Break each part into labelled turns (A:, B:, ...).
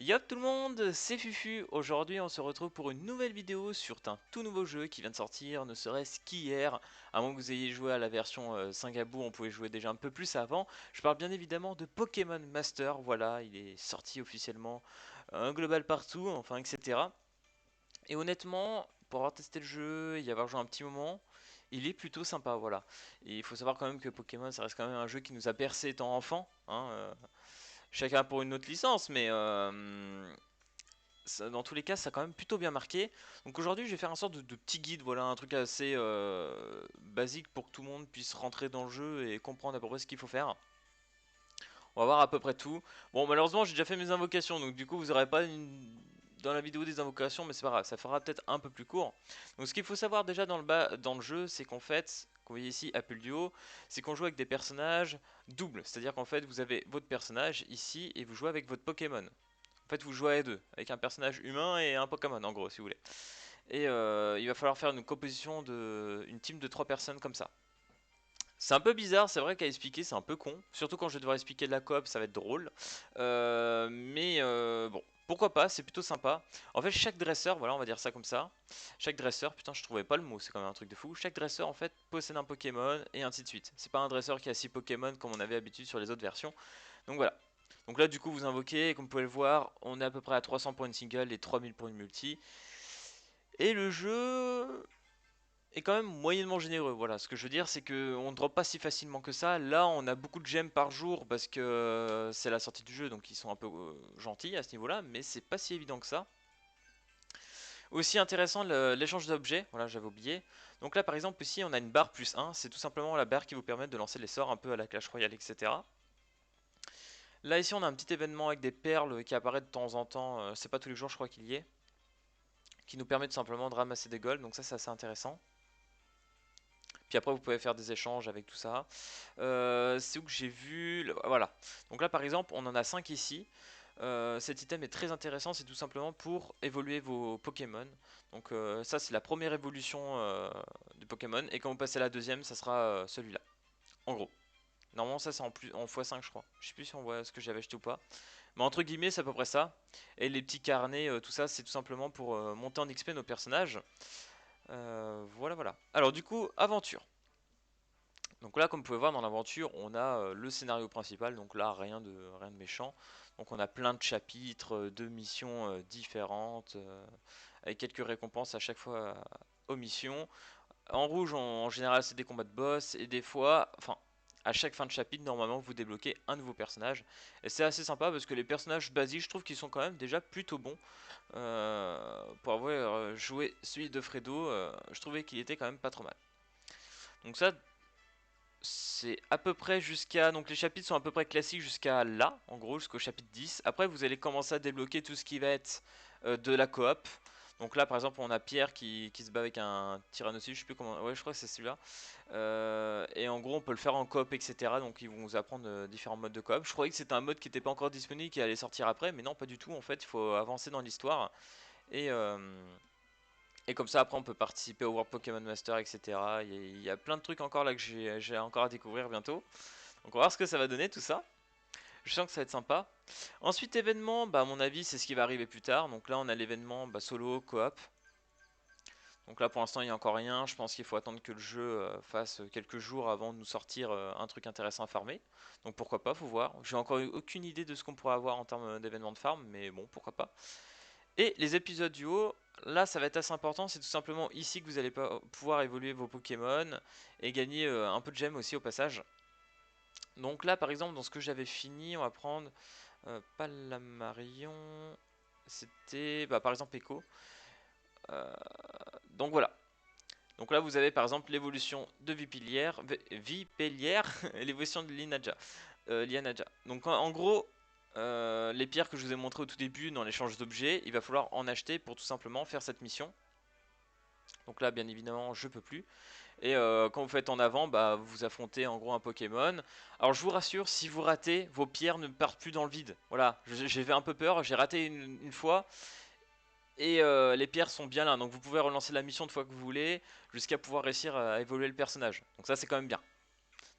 A: Yop tout le monde, c'est Fufu. Aujourd'hui on se retrouve pour une nouvelle vidéo sur un tout nouveau jeu qui vient de sortir, ne serait-ce qu'hier. À moins que vous ayez joué à la version Singaboo, on pouvait jouer déjà un peu plus avant. Je parle bien évidemment de Pokémon Master, voilà, il est sorti officiellement, un global partout, enfin etc. Et honnêtement, pour avoir testé le jeu et y avoir joué un petit moment, il est plutôt sympa, voilà. Et il faut savoir quand même que Pokémon ça reste quand même un jeu qui nous a bercé étant enfant, hein, chacun pour une autre licence, mais dans tous les cas, ça a quand même plutôt bien marqué. Donc aujourd'hui, je vais faire un sorte de petit guide, voilà, un truc assez basique pour que tout le monde puisse rentrer dans le jeu et comprendre à peu près ce qu'il faut faire. On va voir à peu près tout. Bon, malheureusement, j'ai déjà fait mes invocations, donc du coup, vous n'aurez pas dans la vidéo des invocations, mais c'est pas grave, ça fera peut-être un peu plus court. Donc ce qu'il faut savoir déjà dans le jeu, c'est qu'en fait, comme vous voyez ici, Apple Duo, c'est qu'on joue avec des personnages doubles. C'est-à-dire qu'en fait, vous avez votre personnage ici et vous jouez avec votre Pokémon. En fait, vous jouez à deux, avec un personnage humain et un Pokémon, en gros, si vous voulez. Et il va falloir faire une composition une team de 3 personnes comme ça. C'est un peu bizarre, c'est vrai qu'à expliquer, c'est un peu con. Surtout quand je vais devoir expliquer de la coop, ça va être drôle. Bon, pourquoi pas, c'est plutôt sympa. En fait, chaque dresseur, voilà, on va dire ça comme ça. Chaque dresseur, putain, je trouvais pas le mot, c'est quand même un truc de fou. Chaque dresseur, en fait, possède un Pokémon et ainsi de suite. C'est pas un dresseur qui a 6 Pokémon comme on avait l'habitude sur les autres versions. Donc voilà. Donc là, du coup, vous invoquez, et comme vous pouvez le voir, on est à peu près à 300 pour une single et 3000 pour une multi. Et le jeu est quand même moyennement généreux. Voilà, ce que je veux dire, c'est que on ne drop pas si facilement que ça. Là, on a beaucoup de gemmes par jour parce que c'est la sortie du jeu, donc ils sont un peu gentils à ce niveau-là, mais c'est pas si évident que ça. Aussi intéressant l'échange d'objets, voilà, j'avais oublié. Donc là, par exemple, ici, on a une barre plus 1, c'est tout simplement la barre qui vous permet de lancer les sorts un peu à la Clash Royale, etc. Là, ici, on a un petit événement avec des perles qui apparaît de temps en temps, c'est pas tous les jours, je crois qu'il y est, qui nous permet tout simplement de ramasser des golds, donc ça, c'est assez intéressant. Puis après, vous pouvez faire des échanges avec tout ça. C'est où que j'ai vu. Voilà. Donc là, par exemple, on en a 5 ici. Cet item est très intéressant, c'est tout simplement pour évoluer vos Pokémon. Donc ça, c'est la première évolution du Pokémon. Et quand vous passez à la deuxième, ça sera celui-là. En gros. Normalement, ça, c'est en x5, je crois. Je sais plus si on voit ce que j'avais acheté ou pas. Mais entre guillemets, c'est à peu près ça. Et les petits carnets, tout ça, c'est tout simplement pour monter en XP nos personnages. Voilà, voilà. Alors du coup, aventure. Donc là, comme vous pouvez voir dans l'aventure, on a le scénario principal, donc là, rien de méchant. Donc on a plein de chapitres, de missions différentes, avec quelques récompenses à chaque fois aux missions. En rouge, en général, c'est des combats de boss, et des fois, enfin, à chaque fin de chapitre, normalement, vous débloquez un nouveau personnage. Et c'est assez sympa parce que les personnages basiques, je trouve qu'ils sont quand même déjà plutôt bons. Pour avoir joué celui de Fredo, je trouvais qu'il était quand même pas trop mal. Donc ça, c'est à peu près jusqu'à... Donc les chapitres sont à peu près classiques jusqu'à là, en gros, jusqu'au chapitre 10. Après, vous allez commencer à débloquer tout ce qui va être de la coop. Donc là, par exemple, on a Pierre qui se bat avec un Tyrannosaurus, je sais plus comment... Ouais, je crois que c'est celui-là. Et en gros, on peut le faire en coop, etc. Donc ils vont vous apprendre différents modes de coop. Je croyais que c'était un mode qui n'était pas encore disponible, qui allait sortir après, mais non, pas du tout. En fait, il faut avancer dans l'histoire. Et... et comme ça, après, on peut participer au World Pokémon Master, etc. Il y a plein de trucs encore là que j'ai encore à découvrir bientôt. Donc, on va voir ce que ça va donner tout ça. Je sens que ça va être sympa. Ensuite, événement, bah, à mon avis, c'est ce qui va arriver plus tard. Donc là, on a l'événement solo, coop. Donc là, pour l'instant, il n'y a encore rien. Je pense qu'il faut attendre que le jeu fasse quelques jours avant de nous sortir un truc intéressant à farmer. Donc pourquoi pas, faut voir. J'ai encore eu aucune idée de ce qu'on pourrait avoir en termes d'événements de farm, mais bon, pourquoi pas. Et les épisodes du haut, là ça va être assez important, c'est tout simplement ici que vous allez pouvoir évoluer vos Pokémon et gagner un peu de gemmes aussi au passage. Donc là par exemple dans ce que j'avais fini, on va prendre Palamarion, c'était par exemple Echo. Euh, donc voilà. Donc là vous avez par exemple l'évolution de Vipillière, et l'évolution de Lianaja. Donc en gros, les pierres que je vous ai montrées au tout début dans l'échange d'objets, il va falloir en acheter pour tout simplement faire cette mission. Donc là, bien évidemment, je peux plus. Et quand vous faites en avant, bah, vous affrontez en gros un Pokémon. Alors je vous rassure, si vous ratez, vos pierres ne partent plus dans le vide. Voilà, j'ai fait un peu peur, j'ai raté une fois. Et les pierres sont bien là, donc vous pouvez relancer la mission de fois que vous voulez, jusqu'à pouvoir réussir à évoluer le personnage. Donc ça c'est quand même bien.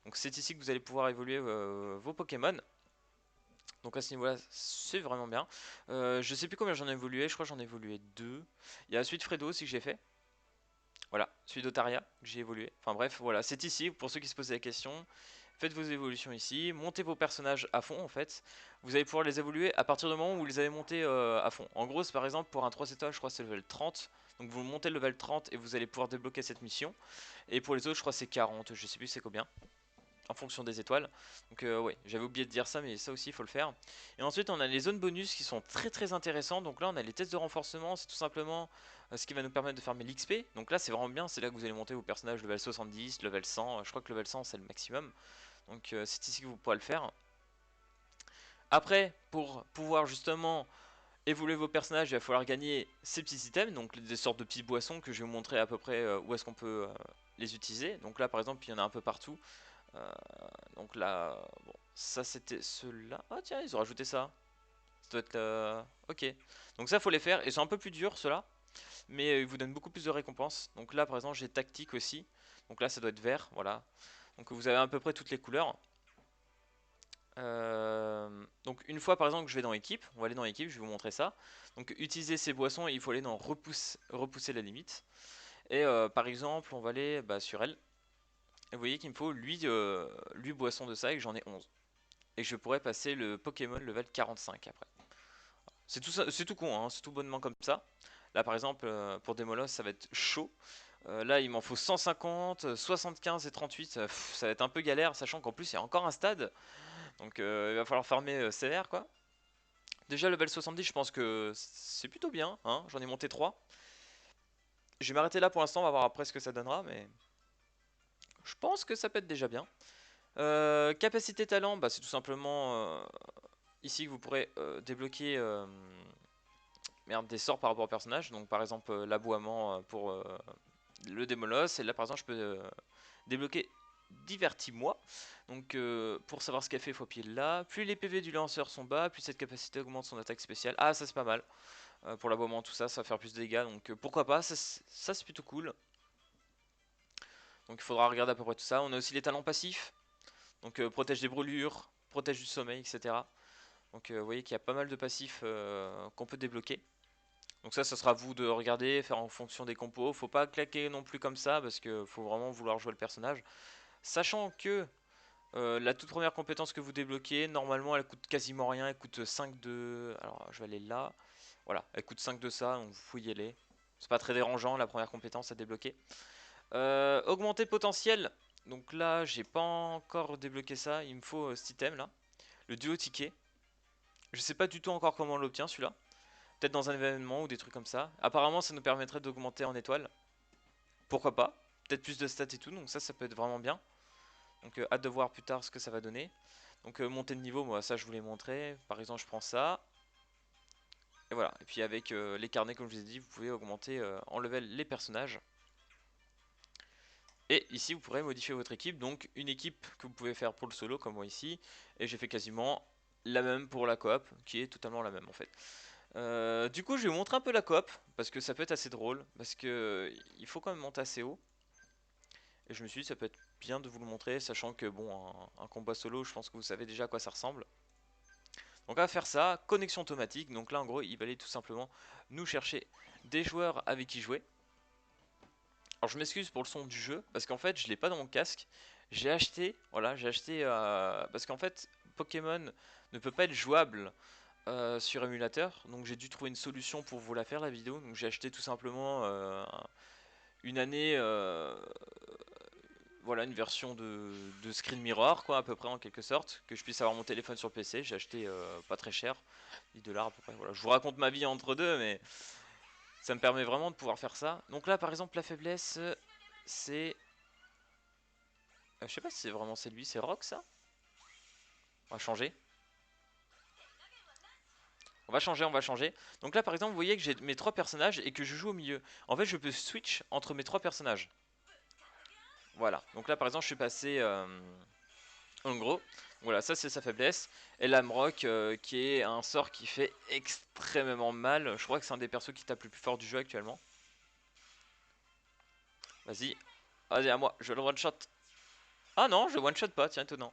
A: Donc c'est ici que vous allez pouvoir évoluer vos Pokémon. Donc à ce niveau-là, c'est vraiment bien. Je sais plus combien j'en ai évolué, je crois que j'en ai évolué 2. Il y a celui de Fredo aussi que j'ai fait. Voilà, celui d'Otaria que j'ai évolué. Enfin bref, voilà, c'est ici, pour ceux qui se posaient la question. Faites vos évolutions ici, montez vos personnages à fond en fait. Vous allez pouvoir les évoluer à partir du moment où vous les avez montés à fond. En gros, c'est par exemple pour un 3 étoiles, je crois que c'est level 30. Donc vous montez le level 30 et vous allez pouvoir débloquer cette mission. Et pour les autres, je crois que c'est 40, je sais plus c'est combien en fonction des étoiles. Donc ouais, j'avais oublié de dire ça, mais ça aussi il faut le faire. Et ensuite on a les zones bonus qui sont très très intéressantes. Donc là on a les tests de renforcement, c'est tout simplement ce qui va nous permettre de farmer l'XP. Donc là c'est vraiment bien, c'est là que vous allez monter vos personnages level 70, level 100. Je crois que level 100 c'est le maximum. Donc c'est ici que vous pourrez le faire. Après, pour pouvoir justement évoluer vos personnages, il va falloir gagner ces petits items, donc des sortes de petites boissons que je vais vous montrer à peu près où est-ce qu'on peut les utiliser. Donc là par exemple il y en a un peu partout. Euh, donc là, bon, ça c'était ceux-là. Ah tiens, ils ont rajouté ça. Ça doit être ok. Donc ça faut les faire. Ils sont un peu plus durs ceux-là, mais ils vous donnent beaucoup plus de récompenses. Donc là par exemple j'ai tactique aussi. Donc là ça doit être vert, voilà. Donc vous avez à peu près toutes les couleurs. Donc une fois par exemple que je vais dans équipe, on va aller dans équipe, je vais vous montrer ça. Donc utiliser ces boissons, il faut aller dans repousser la limite. Et par exemple on va aller sur elle. Et vous voyez qu'il me faut 8 boissons de ça et que j'en ai 11. Et je pourrais passer le Pokémon level 45 après. C'est tout, c'est tout con, hein, c'est tout bonnement comme ça. Là par exemple, pour Demolos, ça va être chaud. Là, il m'en faut 150, 75 et 38. Ça va être un peu galère, sachant qu'en plus, il y a encore un stade. Donc, il va falloir farmer sévère, quoi. Déjà, level 70, je pense que c'est plutôt bien. Hein, j'en ai monté 3. Je vais m'arrêter là pour l'instant, on va voir après ce que ça donnera. Mais je pense que ça peut être déjà bien. Capacité talent, c'est tout simplement ici que vous pourrez débloquer des sorts par rapport au personnage. Donc par exemple l'aboiement pour le démolos. Et là par exemple je peux débloquer divertis-moi. Donc pour savoir ce qu'elle fait, il faut appuyer là. Plus les PV du lanceur sont bas, plus cette capacité augmente son attaque spéciale. Ah ça c'est pas mal. Pour l'aboiement tout ça, ça va faire plus de dégâts. Donc pourquoi pas, ça c'est plutôt cool. Donc il faudra regarder à peu près tout ça. On a aussi les talents passifs. Donc protège des brûlures, protège du sommeil, etc. Donc vous voyez qu'il y a pas mal de passifs qu'on peut débloquer. Donc ça sera à vous de regarder, faire en fonction des compos. Faut pas claquer non plus comme ça parce que faut vraiment vouloir jouer le personnage. Sachant que la toute première compétence que vous débloquez, normalement elle coûte quasiment rien, elle coûte 5 de... Alors je vais aller là. Voilà, elle coûte 5 de ça, donc vous pouvez y aller. C'est pas très dérangeant la première compétence à débloquer. Augmenter le potentiel. Donc là j'ai pas encore débloqué ça, il me faut cet item là. Le duo ticket. Je sais pas du tout encore comment on l'obtient celui-là. Peut-être dans un événement ou des trucs comme ça. Apparemment, ça nous permettrait d'augmenter en étoiles. Pourquoi pas? Peut-être plus de stats et tout, donc ça peut être vraiment bien. Donc hâte de voir plus tard ce que ça va donner. Donc monter de niveau, moi ça je vous l'ai montré. Par exemple, je prends ça. Et voilà. Et puis avec les carnets, comme je vous ai dit, vous pouvez augmenter en level les personnages. Et ici, vous pourrez modifier votre équipe. Donc une équipe que vous pouvez faire pour le solo, comme moi ici. Et j'ai fait quasiment la même pour la coop, qui est totalement la même en fait. Du coup, je vais vous montrer un peu la coop, parce que ça peut être assez drôle, parce que il faut quand même monter assez haut. Et je me suis dit, ça peut être bien de vous le montrer, sachant que bon, un combat solo, je pense que vous savez déjà à quoi ça ressemble. Donc on va faire ça, connexion automatique. Donc là, en gros, il va aller tout simplement nous chercher des joueurs avec qui jouer. Alors je m'excuse pour le son du jeu, parce qu'en fait, je l'ai pas dans mon casque. J'ai acheté, voilà, j'ai acheté, parce qu'en fait, Pokémon ne peut pas être jouable sur émulateur, donc j'ai dû trouver une solution pour vous la faire la vidéo. Donc j'ai acheté tout simplement une année, voilà, une version de Screen Mirror, quoi, à peu près en quelque sorte, que je puisse avoir mon téléphone sur PC. J'ai acheté pas très cher, 10 $ à peu près. Voilà, je vous raconte ma vie entre deux, mais ça me permet vraiment de pouvoir faire ça. Donc là, par exemple, la faiblesse, c'est, je sais pas si c'est vraiment c'est lui, c'est Rock ça. On va changer. On va changer, on va changer. Donc là, par exemple, vous voyez que j'ai mes 3 personnages et que je joue au milieu. En fait, je peux switch entre mes 3 personnages. Voilà. Donc là, par exemple, je suis passé en gros. Voilà, ça c'est sa faiblesse. Et l'Amrock, qui est un sort qui fait extrêmement mal. Je crois que c'est un des persos qui tape le plus fort du jeu actuellement. Vas-y. Vas-y, à moi. Je le one-shot. Ah non, je one-shot pas, tiens, étonnant.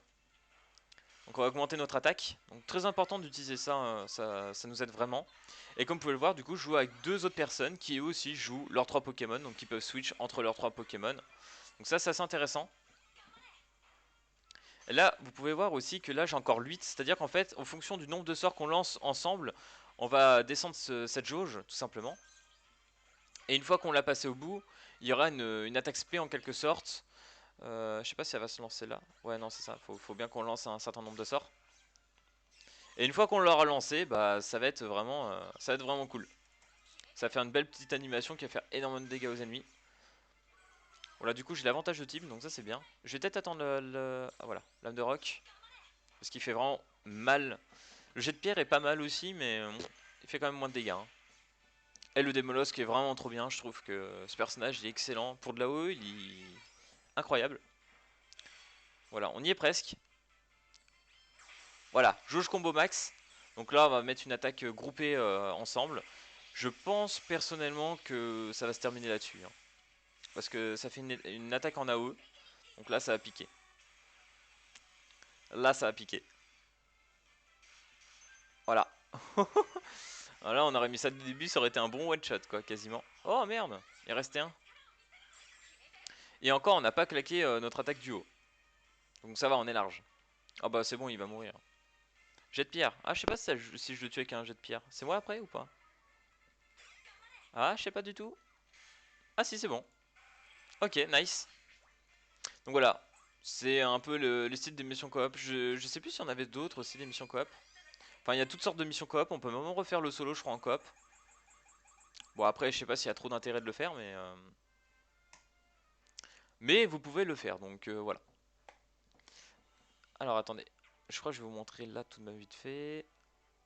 A: Donc on va augmenter notre attaque. Donc très important d'utiliser ça, ça nous aide vraiment. Et comme vous pouvez le voir, du coup je joue avec 2 autres personnes qui eux aussi jouent leurs 3 Pokémon. Donc ils peuvent switch entre leurs 3 Pokémon. Donc ça c'est assez intéressant. Et là vous pouvez voir aussi que là j'ai encore 8. C'est-à-dire qu'en fait en fonction du nombre de sorts qu'on lance ensemble, on va descendre cette jauge tout simplement. Et une fois qu'on l'a passé au bout, il y aura une attaque spé en quelque sorte. Je sais pas si elle va se lancer là. Ouais non c'est ça, faut bien qu'on lance un certain nombre de sorts. Et une fois qu'on l'aura lancé, bah ça va être vraiment cool. Ça va faire une belle petite animation qui va faire énormément de dégâts aux ennemis. Voilà, du coup j'ai l'avantage de type, donc ça c'est bien. Je vais peut-être attendre ah, voilà, lame de roc. Parce qu'il fait vraiment mal. Le jet de pierre est pas mal aussi, mais il fait quand même moins de dégâts. Hein. Et le Démolosque est vraiment trop bien, je trouve que ce personnage il est excellent. Pour de la haut, il est incroyable. Voilà, on y est presque. Voilà, jauge combo max. Donc là on va mettre une attaque groupée ensemble. Je pense personnellement que ça va se terminer là-dessus. Hein. Parce que ça fait une attaque en AOE. Donc là ça va piquer. Là ça va piquer. Voilà. Là on aurait mis ça dès le début, ça aurait été un bon one shot quoi quasiment. Oh merde, il restait un. Et encore on n'a pas claqué notre attaque du haut. Donc ça va, on est large. Ah bah c'est bon, il va mourir. Jet de pierre. Ah je sais pas si je le tue avec un jet de pierre. C'est moi après ou pas? Ah je sais pas du tout. Ah si c'est bon. Ok, nice. Donc voilà. C'est un peu le style des missions coop. Je sais plus si on avait d'autres aussi des missions coop. Enfin, il y a toutes sortes de missions coop. On peut même refaire le solo, je crois, en coop. Bon, après, je sais pas s'il y a trop d'intérêt de le faire, mais vous pouvez le faire. Donc voilà. Alors attendez. Je crois que je vais vous montrer là tout de même vite fait.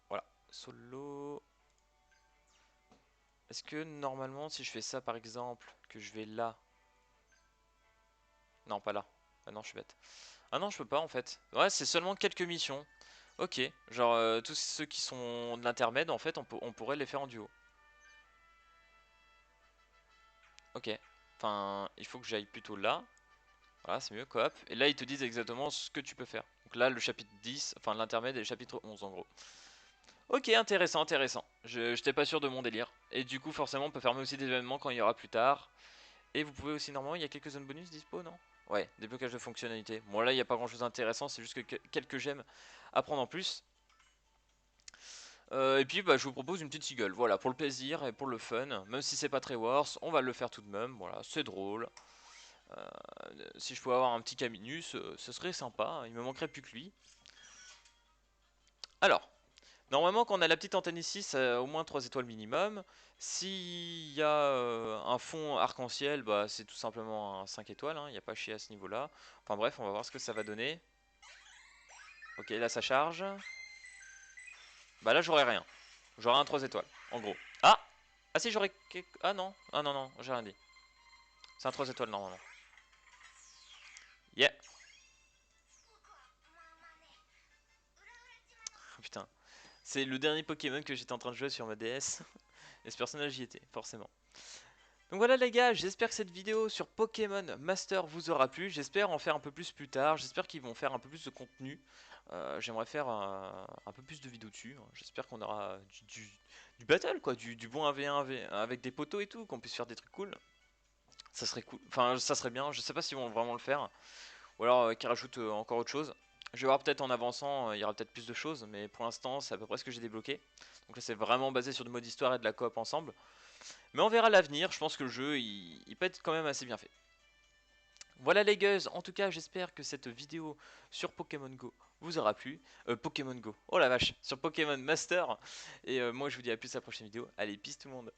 A: Voilà. Solo. Est-ce que normalement, si je fais ça par exemple, que je vais là. Non, pas là. Ah non, je suis bête. Ah non, je peux pas en fait. Ouais, c'est seulement quelques missions. Ok. Genre, tous ceux qui sont de l'intermède, en fait, on pourrait les faire en duo. Ok. Enfin, il faut que j'aille plutôt là. Voilà, c'est mieux, coop. Et là, ils te disent exactement ce que tu peux faire. Donc là, le chapitre 10, enfin l'intermède et le chapitre 11 en gros. Ok, intéressant, intéressant. J'étais pas sûr de mon délire. Et du coup, forcément, on peut fermer aussi des événements quand il y aura plus tard. Et vous pouvez aussi, normalement, il y a quelques zones bonus dispo, non? Ouais, déblocage de fonctionnalités. Bon, là, il n'y a pas grand chose d'intéressant, c'est juste que quelques gemmes à prendre en plus. Et puis bah, je vous propose une petite seagull, voilà, pour le plaisir et pour le fun, même si c'est pas très worse, on va le faire tout de même, voilà, c'est drôle. Euh, Si je pouvais avoir un petit Caminus, ce serait sympa, il me manquerait plus que lui. Alors, normalement quand on a la petite antenne ici, c'est au moins 3 étoiles minimum. S'il y a un fond arc-en-ciel, bah, c'est tout simplement un 5 étoiles, il n'y a pas chier à ce niveau-là. Enfin bref, on va voir ce que ça va donner. Ok, là ça charge. Bah là j'aurais rien. J'aurais un 3 étoiles, en gros. Ah! Ah si j'aurais... Ah non, ah non, non, j'ai rien dit. C'est un 3 étoiles normalement. Yeah. Oh, putain. C'est le dernier Pokémon que j'étais en train de jouer sur ma DS. Et ce personnage y était, forcément. Donc voilà les gars, j'espère que cette vidéo sur Pokémon Master vous aura plu. J'espère en faire un peu plus tard. J'espère qu'ils vont faire un peu plus de contenu. J'aimerais faire un peu plus de vidéos dessus. J'espère qu'on aura du battle, quoi, du bon 1v1 avec des poteaux et tout, qu'on puisse faire des trucs cool. Ça serait cool. Enfin, ça serait bien. Je sais pas s'ils vont vraiment le faire. Ou alors qu'ils rajoutent encore autre chose. Je vais voir peut-être en avançant, il y aura peut-être plus de choses. Mais pour l'instant, c'est à peu près ce que j'ai débloqué. Donc là, c'est vraiment basé sur du mode histoire et de la coop ensemble. Mais on verra l'avenir. Je pense que le jeu, il peut être quand même assez bien fait. Voilà les guys, en tout cas j'espère que cette vidéo sur Pokémon Go vous aura plu. Pokémon Go, oh la vache, sur Pokémon Master. Et moi je vous dis à plus à la prochaine vidéo. Allez, peace tout le monde.